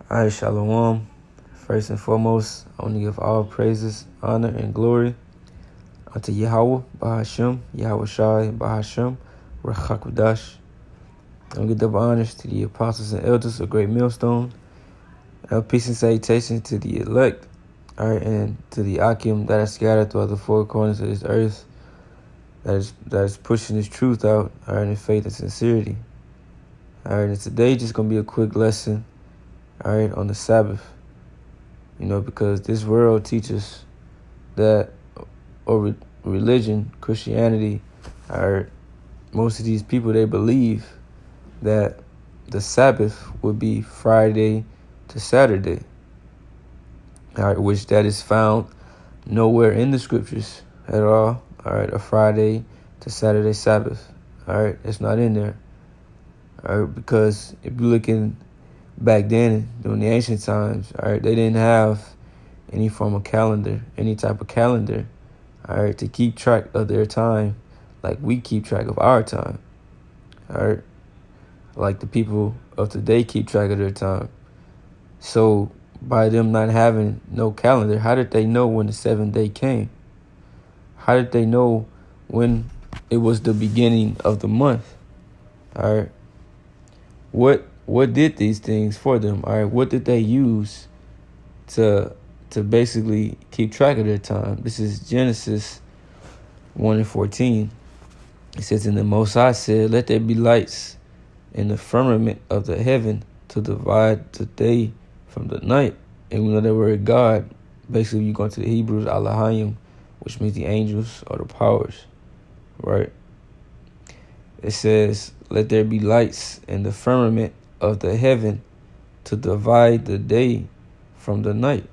All right, Shalom. First and foremost, I want to give all praises, honor, and glory unto Yahweh, Bahashem, Yahweh Shai, Bahashem, Rachakudash. And give double honors to the apostles and elders of Great Millstone. Peace and salutation to the elect, all right, and to the Akim that are scattered throughout the four corners of this earth, that is pushing this truth out, all right, in faith and sincerity. All right, and today just going to be a quick lesson, all right, on the Sabbath. Because this world teaches that, or religion, Christianity, or most of these people, they believe that the Sabbath would be Friday to Saturday, all right, which that is found nowhere in the scriptures at all, all right, a Friday to Saturday Sabbath, all right, it's not in there, all right, because if you're looking back then, during the ancient times, all right, they didn't have any form of calendar, any type of calendar, all right, to keep track of their time like we keep track of our time, all right, like the people of today keep track of their time. So by them not having no calendar, how did they know when the seventh day came? How did they know when it was the beginning of the month? All right, what did these things for them? All right, what did they use to basically keep track of their time? This is Genesis 1:14. It says, "And the Most High said, Let there be lights in the firmament of the heaven to divide the day from the night." And we know that word God, basically you go into the Hebrews, Elohim, which means the angels or the powers, right? It says, "Let there be lights in the firmament of the heaven to divide the day from the night.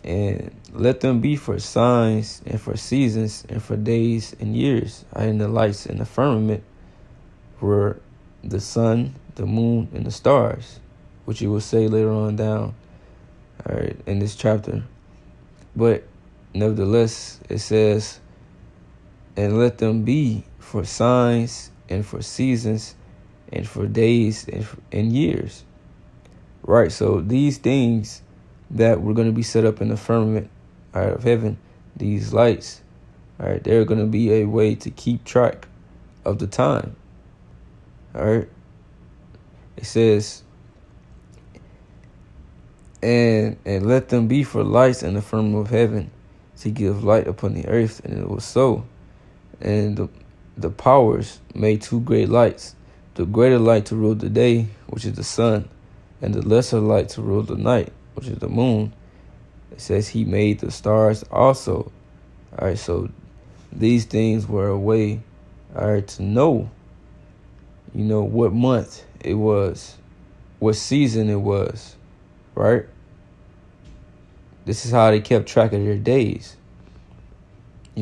And let them be for signs and for seasons and for days and years." And the lights in the firmament were the sun, the moon, and the stars, which you will say later on down, all right, in this chapter. But nevertheless, it says, "And let them be for signs and for seasons and for days and years." Right, so these things that were going to be set up in the firmament, all right, of heaven, these lights, all right, they're going to be a way to keep track of the time. All right, it says, and let them be for lights in the firmament of heaven to give light upon the earth. And it was so. And the powers made two great lights, the greater light to rule the day, which is the sun, and the lesser light to rule the night, which is the moon. It says he made the stars also. All right, so these things were a way, all right, to know, what month it was, what season it was, right? This is how they kept track of their days. They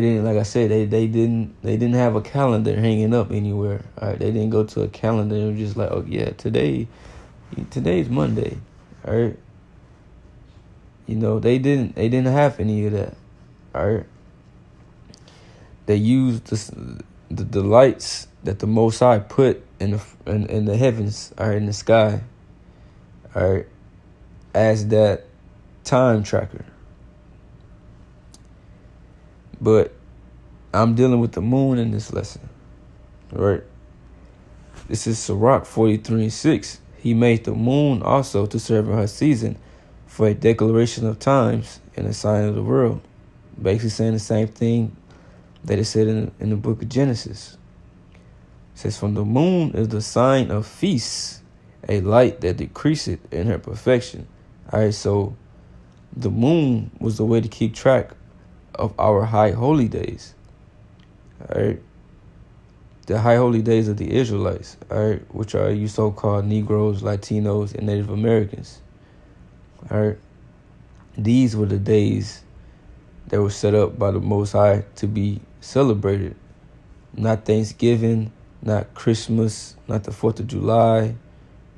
didn't, like I said, they didn't have a calendar hanging up anywhere. All right, they didn't go to a calendar and just like, oh yeah, today's Monday. All right, they didn't have any of that. All right, they used the lights that the Most High put in the heavens, all right, in the sky, all right, as that time tracker. But I'm dealing with the moon in this lesson, right? This is Sirach 43:6. He made the moon also to serve in her season for a declaration of times and a sign of the world. Basically saying the same thing that it said in the book of Genesis. It says, "From the moon is the sign of feasts, a light that decreaseth in her perfection." All right, so the moon was the way to keep track of our high holy days, all right, the high holy days of the Israelites, all right, which are you so-called Negroes, Latinos, and Native Americans, all right. These were the days that were set up by the Most High to be celebrated, not Thanksgiving, not Christmas, not the 4th of July,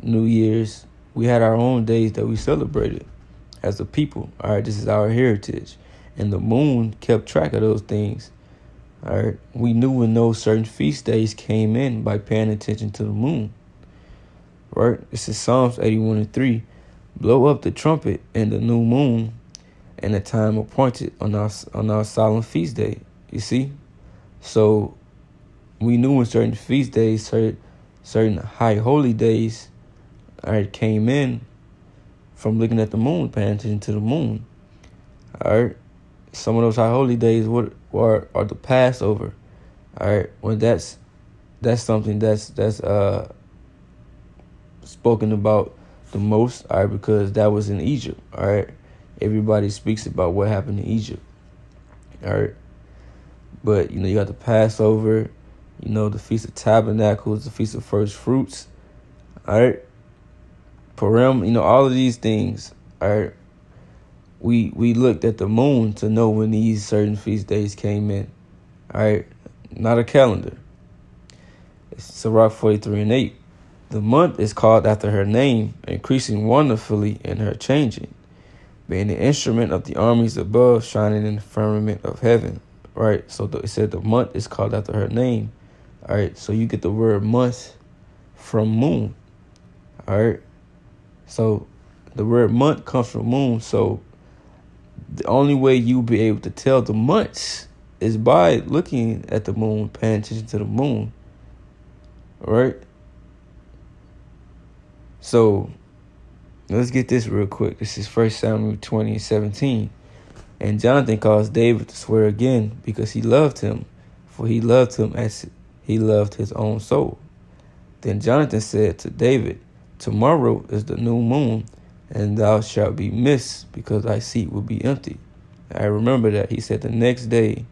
New Year's. We had our own days that we celebrated as a people, all right. This is our heritage. And the moon kept track of those things. All right. We knew when those certain feast days came in by paying attention to the moon. right? This is Psalms 81:3. Blow up the trumpet in the new moon and the time appointed on our solemn feast day. You see? So we knew when certain feast days, certain high holy days, all right, came in from looking at the moon, paying attention to the moon. All right. Some of those high holy days are the Passover. All right. When that's something that's spoken about the most, all right, because that was in Egypt. All right. Everybody speaks about what happened in Egypt. All right. But you got the Passover, the Feast of Tabernacles, the Feast of First Fruits. All right. Purim, all of these things. All right. We looked at the moon to know when these certain feast days came in. All right. Not a calendar. It's Sirach 43:8. The month is called after her name, increasing wonderfully in her changing, being the instrument of the armies above, shining in the firmament of heaven. Right. So it said the month is called after her name. All right. So you get the word month from moon. All right. So the word month comes from moon. So the only way you'll be able to tell the months is by looking at the moon, paying attention to the moon. All right. So let's get this real quick. This is 1 Samuel 20:17. And Jonathan caused David to swear again because he loved him, for he loved him as he loved his own soul. Then Jonathan said to David, tomorrow is the new moon, and thou shalt be missed, because thy seat will be empty. I remember that. He said the next day,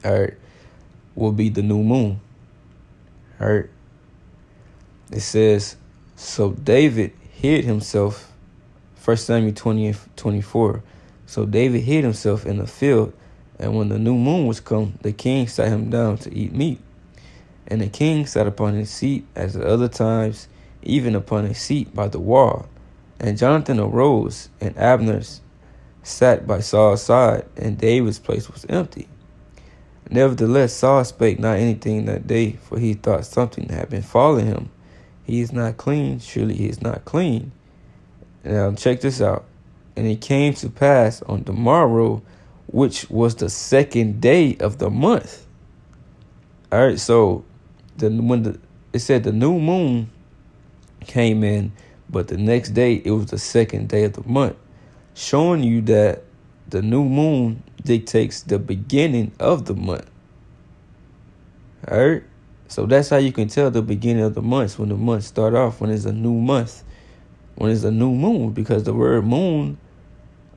all right, will be the new moon. All right. It says, so David hid himself, 1 Samuel 20:24. So David hid himself in the field, and when the new moon was come, the king sat him down to eat meat. And the king sat upon his seat as at other times, even upon a seat by the wall. And Jonathan arose, and Abner sat by Saul's side, and David's place was empty. Nevertheless, Saul spake not anything that day, for he thought something had befallen him. He is not clean, surely he is not clean. Now check this out. And it came to pass on the morrow, which was the second day of the month. All right, so it said the new moon came in, but the next day it was the second day of the month, showing you that the new moon dictates the beginning of the month. All right. So that's how you can tell the beginning of the months, when the months start off, when it's a new month, when it's a new moon, because the word moon,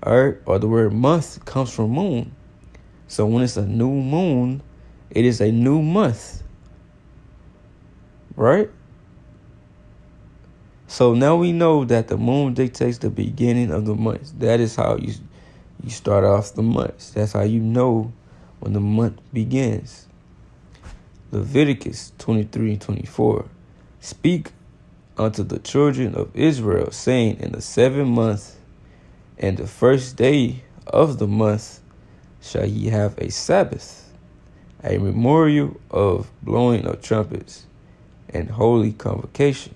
all right, or the word month comes from moon. So when it's a new moon, it is a new month. Right? So now we know that the moon dictates the beginning of the months. That is how you start off the months. That's how you know when the month begins. Leviticus 23:24. Speak unto the children of Israel, saying, in the 7th month and the first day of the month shall ye have a Sabbath, a memorial of blowing of trumpets and holy convocation.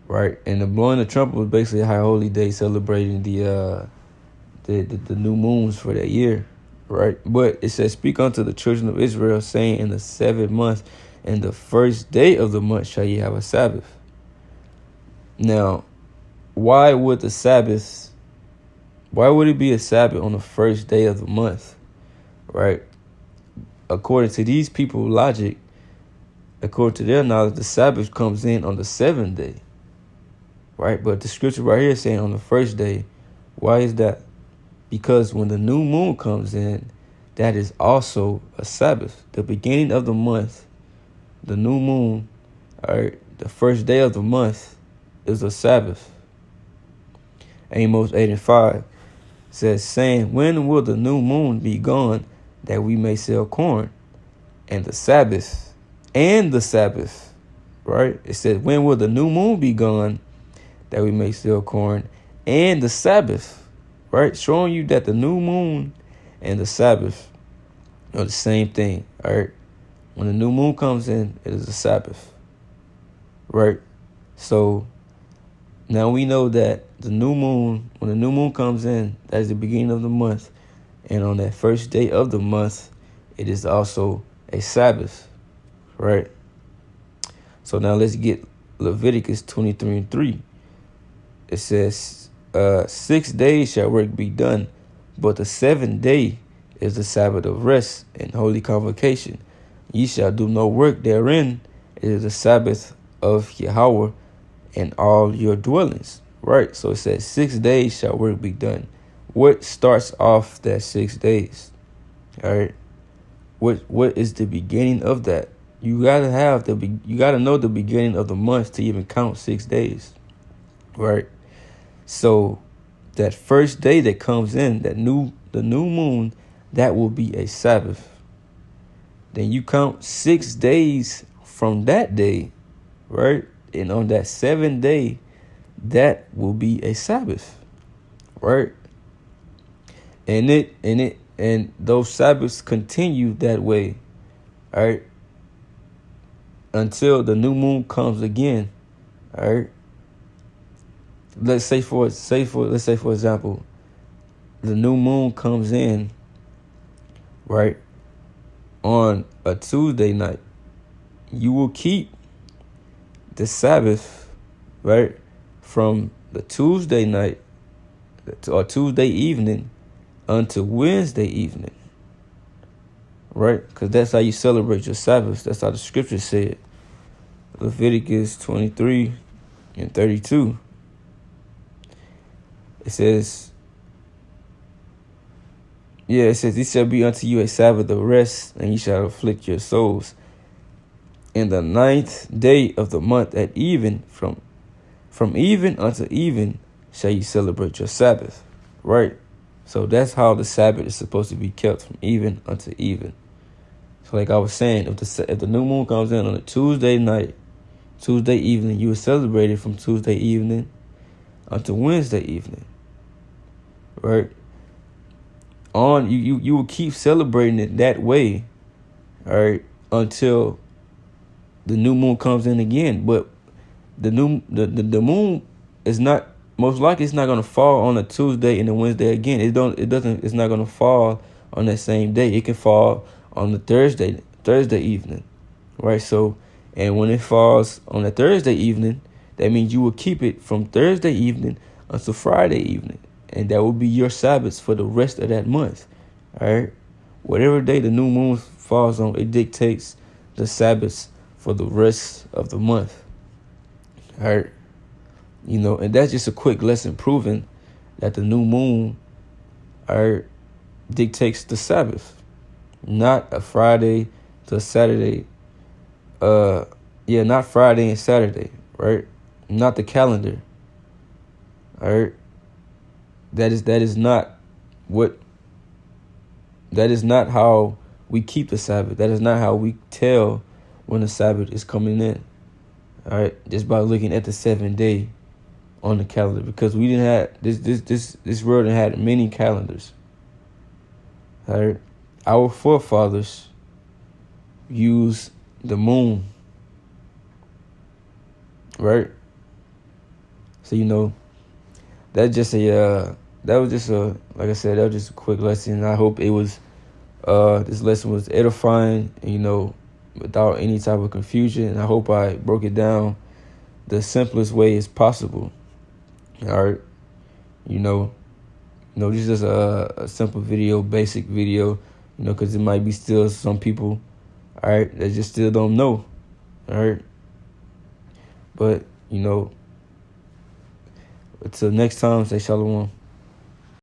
Right, and the blowing of trumpet was basically a high holy day celebrating the new moons for that year. Right, but it says, speak unto the children of Israel, saying, in the 7th month and the first day of the month shall ye have a Sabbath. Now, why would it be a Sabbath on the first day of the month? Right, according to these people's logic, according to their knowledge, the Sabbath comes in on the 7th day. Right, but the scripture right here is saying on the first day. Why is that? Because when the new moon comes in, that is also a Sabbath. The beginning of the month, the new moon, all right, the first day of the month is a Sabbath. Amos 8:5 says, saying, when will the new moon be gone, that we may sell corn? And the Sabbath, right? It says, when will the new moon be gone, that we may sell corn, and the Sabbath? Right? Showing you that the new moon and the Sabbath are the same thing. All right? When the new moon comes in, it is a Sabbath. Right? So now we know that the new moon, when the new moon comes in, that is the beginning of the month. And on that first day of the month, it is also a Sabbath, right? So now let's get Leviticus 23:3. It says, 6 days shall work be done, but the seventh day is the Sabbath of rest and holy convocation. Ye shall do no work therein. It is the Sabbath of Yahweh and all your dwellings. Right? So it says 6 days shall work be done. What starts off that 6 days? All right. What is the beginning of that? You gotta you gotta know the beginning of the month to even count 6 days. Right? So that first day that comes in, the new moon, that will be a Sabbath. Then you count 6 days from that day, right? And on that seventh day, that will be a Sabbath, right? And those Sabbaths continue that way, all right, until the new moon comes again, all right. Let's say for example, the new moon comes in, right, on a Tuesday night. You will keep the Sabbath, right, from the Tuesday night or Tuesday evening until Wednesday evening, right? Because that's how you celebrate your Sabbath. That's how the scripture said. Leviticus 23:32. It says, it shall be unto you a Sabbath of rest, and ye shall afflict your souls. In the 9th day of the month at even, from even unto even, shall you celebrate your Sabbath. Right? So that's how the Sabbath is supposed to be kept, from even unto even. So like I was saying, if the new moon comes in on a Tuesday night, Tuesday evening, you will celebrate it from Tuesday evening until Wednesday evening. Right? You will keep celebrating it that way, all right, until the new moon comes in again. But the moon is not, most likely it's not going to fall on a Tuesday and a Wednesday again. It's not going to fall on that same day. It can fall on the Thursday evening, right? So, and when it falls on a Thursday evening, that means you will keep it from Thursday evening until Friday evening. And that will be your Sabbath for the rest of that month. All right. Whatever day the new moon falls on, it dictates the Sabbaths for the rest of the month. All right. And that's just a quick lesson proving that the new moon, all right, dictates the Sabbath, not a Friday to a Saturday. Not Friday and Saturday, right? Not the calendar. All right. That is not how we keep the Sabbath. That is not how we tell when the Sabbath is coming in. All right, just by looking at the 7th day on the calendar, because we didn't have this world had many calendars. All right, our forefathers used the moon. Right, so that's just that was just a quick lesson. I hope it was this lesson was edifying, without any type of confusion. I hope I broke it down the simplest way as possible. All right, this is a simple video, basic video, because it might be still some people, all right, that just still don't know. All right, but until next time, say shalom.